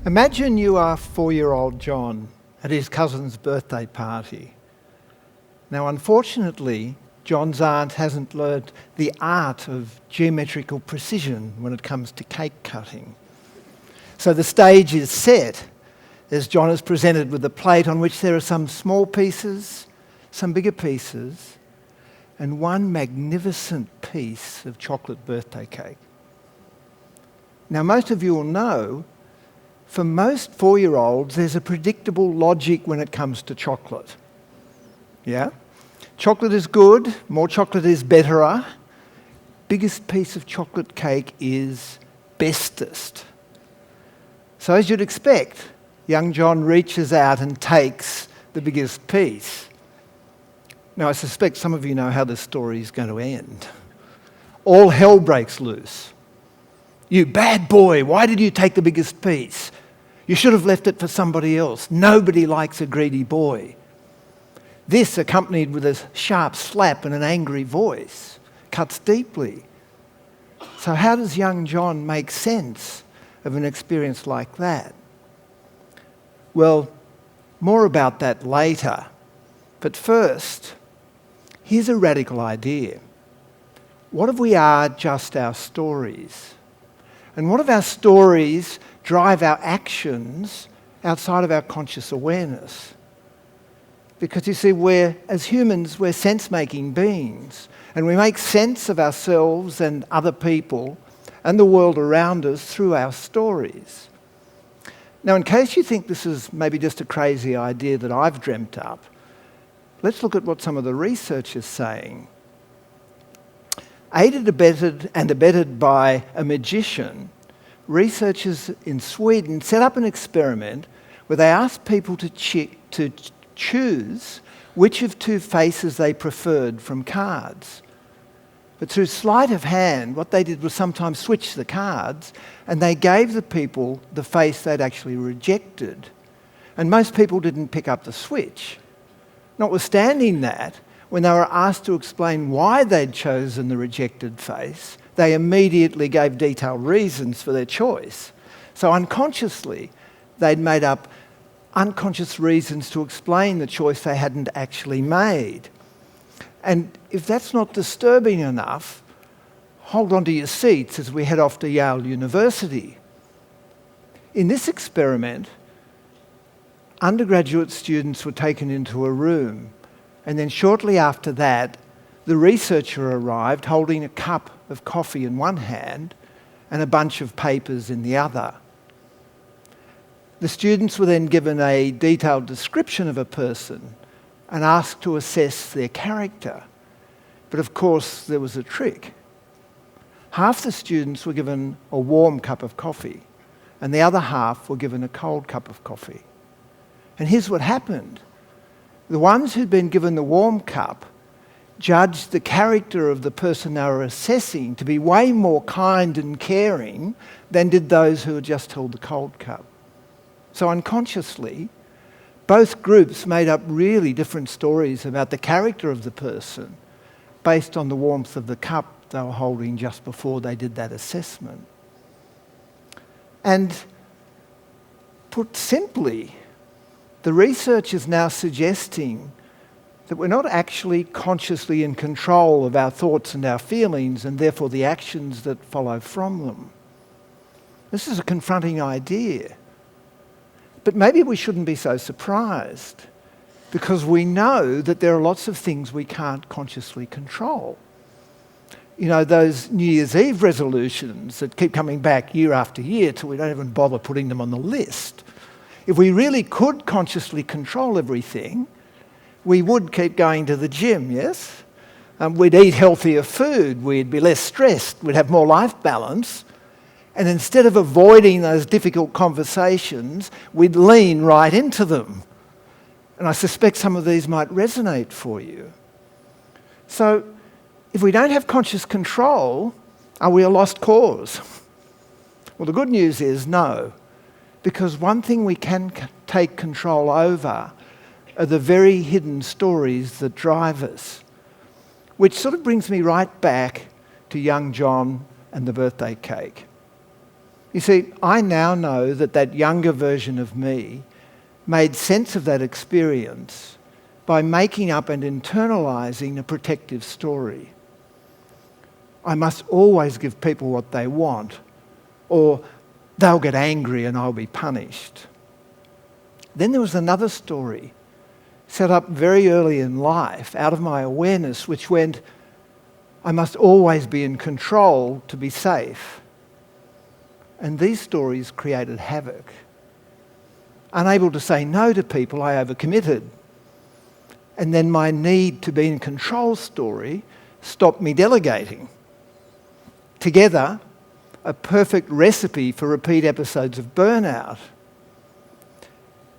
Imagine you are 4-year-old John at his cousin's birthday party. Now, unfortunately, John's aunt hasn't learned the art of geometrical precision when it comes to cake cutting. So the stage is set as John is presented with a plate on which there are some small pieces, some bigger pieces, and one magnificent piece of chocolate birthday cake. Now, most of you will know, for most 4-year-olds, there's a predictable logic when it comes to chocolate. Yeah? Chocolate is good, more chocolate is betterer. Biggest piece of chocolate cake is bestest. So as you'd expect, young John reaches out and takes the biggest piece. Now, I suspect some of you know how this story is going to end. All hell breaks loose. You bad boy, why did you take the biggest piece? You should have left it for somebody else. Nobody likes a greedy boy. This, accompanied with a sharp slap and an angry voice, cuts deeply. So how does young John make sense of an experience like that? Well, more about that later. But first, here's a radical idea. What if we are just our stories? And what if our stories drive our actions outside of our conscious awareness? Because you see, as humans, we're sense-making beings, and we make sense of ourselves and other people and the world around us through our stories. Now, in case you think this is maybe just a crazy idea that I've dreamt up, let's look at what some of the research is saying. Aided, abetted, and abetted by a magician, researchers in Sweden set up an experiment where they asked people to choose which of two faces they preferred from cards. But through sleight of hand, what they did was sometimes switch the cards, and they gave the people the face they'd actually rejected. And most people didn't pick up the switch. Notwithstanding that, when they were asked to explain why they'd chosen the rejected face, they immediately gave detailed reasons for their choice. So unconsciously, they'd made up unconscious reasons to explain the choice they hadn't actually made. And if that's not disturbing enough, hold on to your seats as we head off to Yale University. In this experiment, undergraduate students were taken into a room, and then shortly after that, the researcher arrived holding a cup of coffee in one hand and a bunch of papers in the other. The students were then given a detailed description of a person and asked to assess their character. But of course, there was a trick. Half the students were given a warm cup of coffee, and the other half were given a cold cup of coffee. And here's what happened. The ones who'd been given the warm cup judged the character of the person they were assessing to be way more kind and caring than did those who had just held the cold cup. So unconsciously, both groups made up really different stories about the character of the person based on the warmth of the cup they were holding just before they did that assessment. And put simply, the research is now suggesting that we're not actually consciously in control of our thoughts and our feelings, and therefore the actions that follow from them. This is a confronting idea. But maybe we shouldn't be so surprised, because we know that there are lots of things we can't consciously control. You know, those New Year's Eve resolutions that keep coming back year after year till we don't even bother putting them on the list. If we really could consciously control everything, we would keep going to the gym, yes? We'd eat healthier food, we'd be less stressed, we'd have more life balance. And instead of avoiding those difficult conversations, we'd lean right into them. And I suspect some of these might resonate for you. So, if we don't have conscious control, are we a lost cause? Well, the good news is no. Because one thing we can take control over are the very hidden stories that drive us. Which sort of brings me right back to young John and the birthday cake. You see, I now know that that younger version of me made sense of that experience by making up and internalising a protective story. I must always give people what they want, or they'll get angry and I'll be punished. Then there was another story set up very early in life out of my awareness, which went, I must always be in control to be safe. And these stories created havoc. Unable to say no to people, I overcommitted. And then my need to be in control story stopped me delegating. Together, a perfect recipe for repeat episodes of burnout.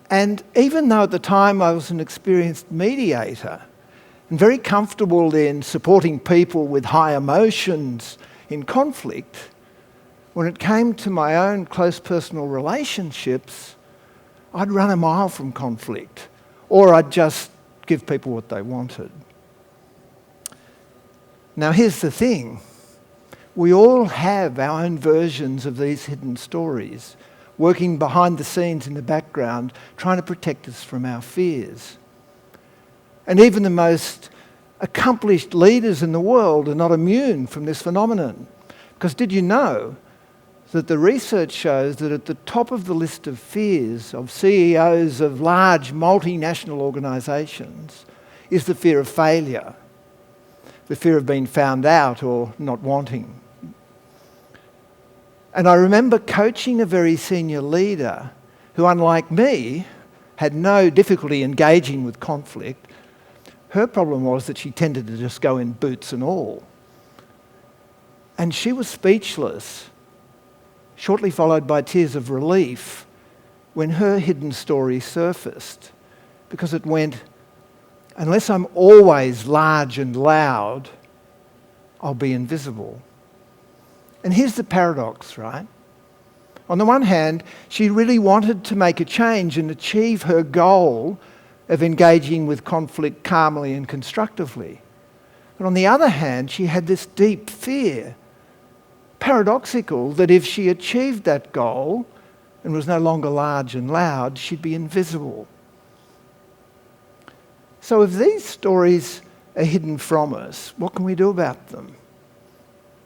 And even though at the time I was an experienced mediator and very comfortable in supporting people with high emotions in conflict, when it came to my own close personal relationships, I'd run a mile from conflict, or I'd just give people what they wanted. Now here's the thing. We all have our own versions of these hidden stories, working behind the scenes in the background, trying to protect us from our fears. And even the most accomplished leaders in the world are not immune from this phenomenon. Because did you know that the research shows that at the top of the list of fears of CEOs of large multinational organisations is the fear of failure, the fear of being found out or not wanting. And I remember coaching a very senior leader who, unlike me, had no difficulty engaging with conflict. Her problem was that she tended to just go in boots and all. And she was speechless, shortly followed by tears of relief when her hidden story surfaced, because it went, unless I'm always large and loud, I'll be invisible. And here's the paradox, right? On the one hand, she really wanted to make a change and achieve her goal of engaging with conflict calmly and constructively. But on the other hand, she had this deep fear, paradoxical, that if she achieved that goal and was no longer large and loud, she'd be invisible. So if these stories are hidden from us, what can we do about them?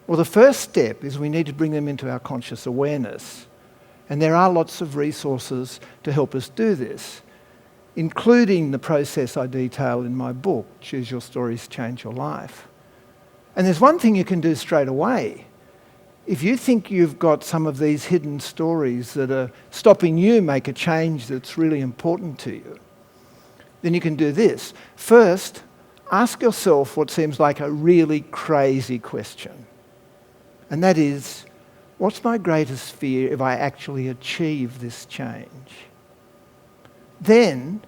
Well, the first step is we need to bring them into our conscious awareness. And there are lots of resources to help us do this, including the process I detail in my book, Choose Your Stories, Change Your Life. And there's one thing you can do straight away. If you think you've got some of these hidden stories that are stopping you make a change that's really important to you, then you can do this. First, ask yourself what seems like a really crazy question. And that is, what's my greatest fear if I actually achieve this change? Then,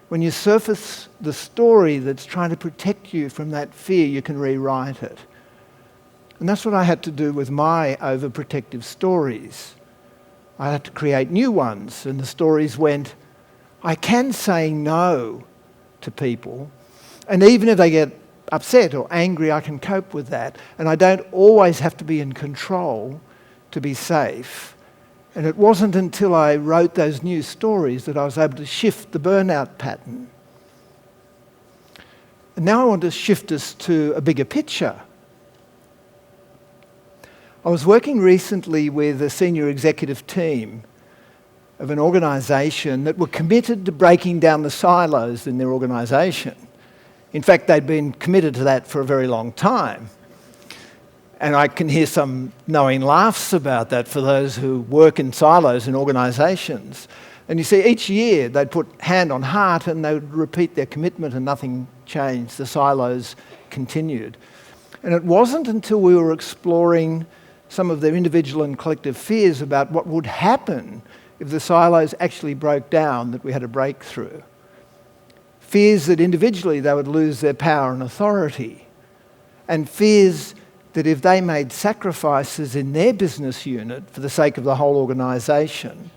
when you surface the story that's trying to protect you from that fear, you can rewrite it. And that's what I had to do with my overprotective stories. I had to create new ones, and the stories went, I can say no to people, and even if they get upset or angry, I can cope with that. And I don't always have to be in control to be safe. And it wasn't until I wrote those new stories that I was able to shift the burnout pattern. And now I want to shift us to a bigger picture. I was working recently with a senior executive team of an organisation that were committed to breaking down the silos in their organisation. In fact, they'd been committed to that for a very long time. And I can hear some knowing laughs about that for those who work in silos in organisations. And you see, each year they'd put hand on heart and they would repeat their commitment and nothing changed. The silos continued. And it wasn't until we were exploring some of their individual and collective fears about what would happen if the silos actually broke down that we had a breakthrough. Fears that individually they would lose their power and authority, and fears that if they made sacrifices in their business unit for the sake of the whole organisation,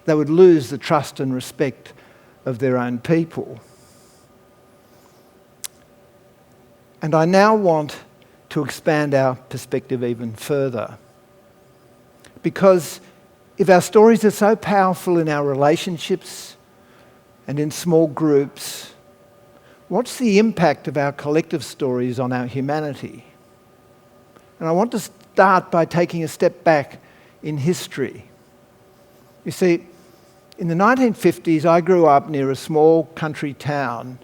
they would lose the trust and respect of their own people. And I now want to expand our perspective even further, because if our stories are so powerful in our relationships and in small groups, what's the impact of our collective stories on our humanity? And I want to start by taking a step back in history. You see, in the 1950s, I grew up near a small country town,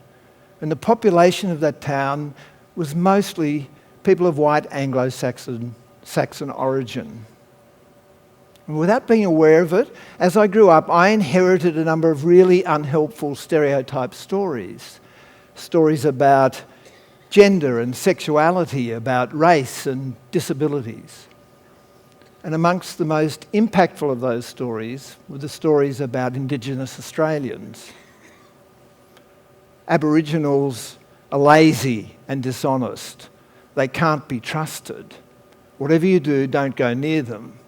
and the population of that town was mostly people of white Anglo-Saxon origin. And without being aware of it, as I grew up, I inherited a number of really unhelpful stereotype stories. Stories about gender and sexuality, about race and disabilities. And amongst the most impactful of those stories were the stories about Indigenous Australians. Aboriginals are lazy and dishonest. They can't be trusted. Whatever you do, don't go near them.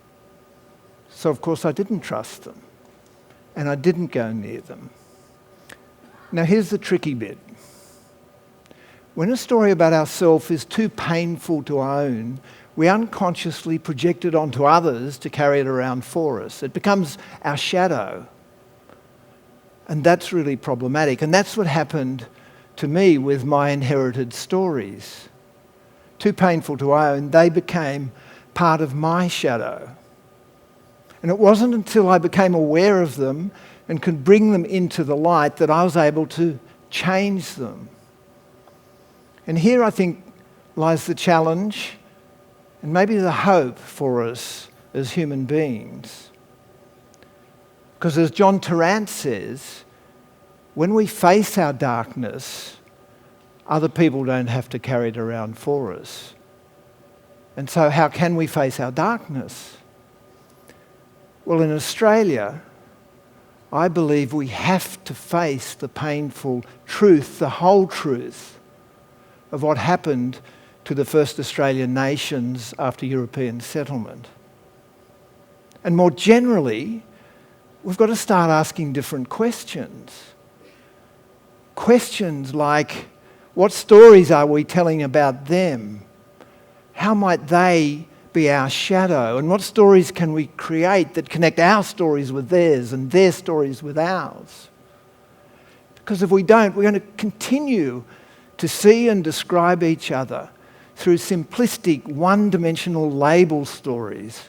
So of course I didn't trust them, and I didn't go near them. Now here's the tricky bit. When a story about ourselves is too painful to own, we unconsciously project it onto others to carry it around for us. It becomes our shadow. And that's really problematic. And that's what happened to me with my inherited stories. Too painful to own, they became part of my shadow. And it wasn't until I became aware of them and could bring them into the light that I was able to change them. And here I think lies the challenge and maybe the hope for us as human beings. Because as John Tarrant says, when we face our darkness, other people don't have to carry it around for us. And so how can we face our darkness? Well, in Australia, I believe we have to face the painful truth, the whole truth, of what happened to the first Australian nations after European settlement. And more generally, we've got to start asking different questions. Questions like, what stories are we telling about them? How might they be our shadow? And what stories can we create that connect our stories with theirs and their stories with ours? Because if we don't, we're going to continue to see and describe each other through simplistic, one-dimensional label stories.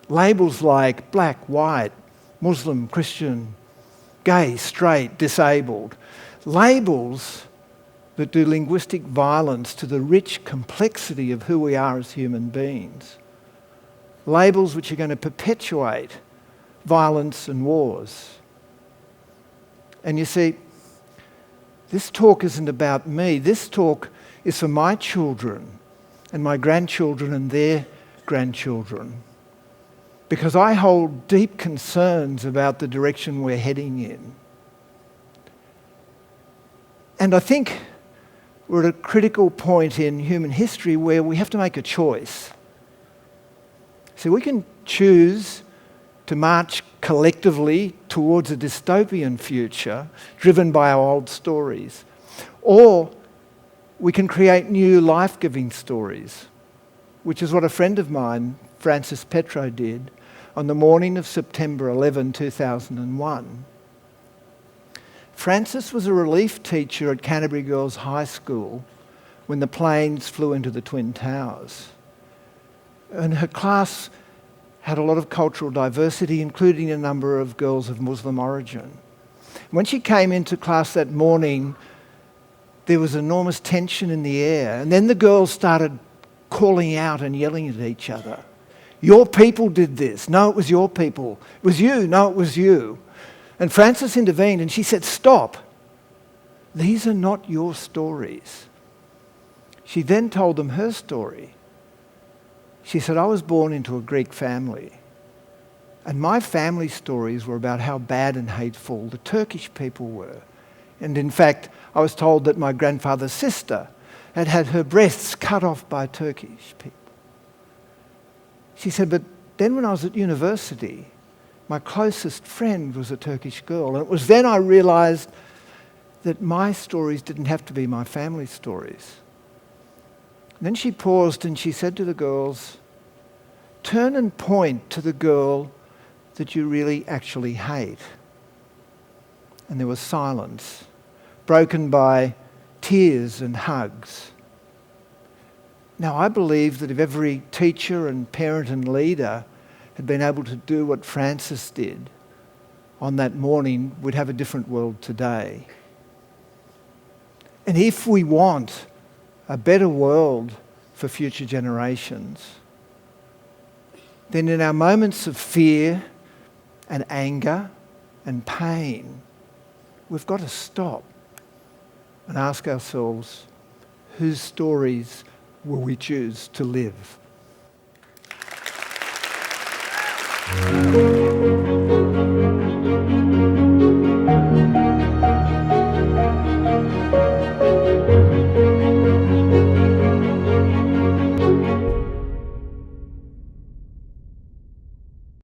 Labels like black, white, Muslim, Christian, gay, straight, disabled. Labels that do linguistic violence to the rich complexity of who we are as human beings. Labels which are going to perpetuate violence and wars. And you see, this talk isn't about me. This talk is for my children and my grandchildren and their grandchildren. Because I hold deep concerns about the direction we're heading in. And I think we're at a critical point in human history where we have to make a choice. See, we can choose to march collectively towards a dystopian future driven by our old stories. Or we can create new life-giving stories, which is what a friend of mine, Petro, did on the morning of September 11, 2001. Frances was a relief teacher at Canterbury Girls High School when the planes flew into the Twin Towers. And her class had a lot of cultural diversity, including a number of girls of Muslim origin. When she came into class that morning, there was enormous tension in the air, and then the girls started calling out and yelling at each other. Your people did this. No, it was your people. It was you. No, it was you. And Frances intervened and she said, stop. These are not your stories. She then told them her story. She said, I was born into a Greek family. And my family stories were about how bad and hateful the Turkish people were. And in fact, I was told that my grandfather's sister had had her breasts cut off by Turkish people. She said, but then when I was at university, my closest friend was a Turkish girl. And it was then I realised that my stories didn't have to be my family stories. And then she paused and she said to the girls, turn and point to the girl that you really actually hate. And there was silence, broken by tears and hugs. Now, I believe that if every teacher and parent and leader had been able to do what Francis did on that morning, we'd have a different world today. And if we want a better world for future generations, then in our moments of fear and anger and pain, we've got to stop and ask ourselves, whose stories will we choose to live?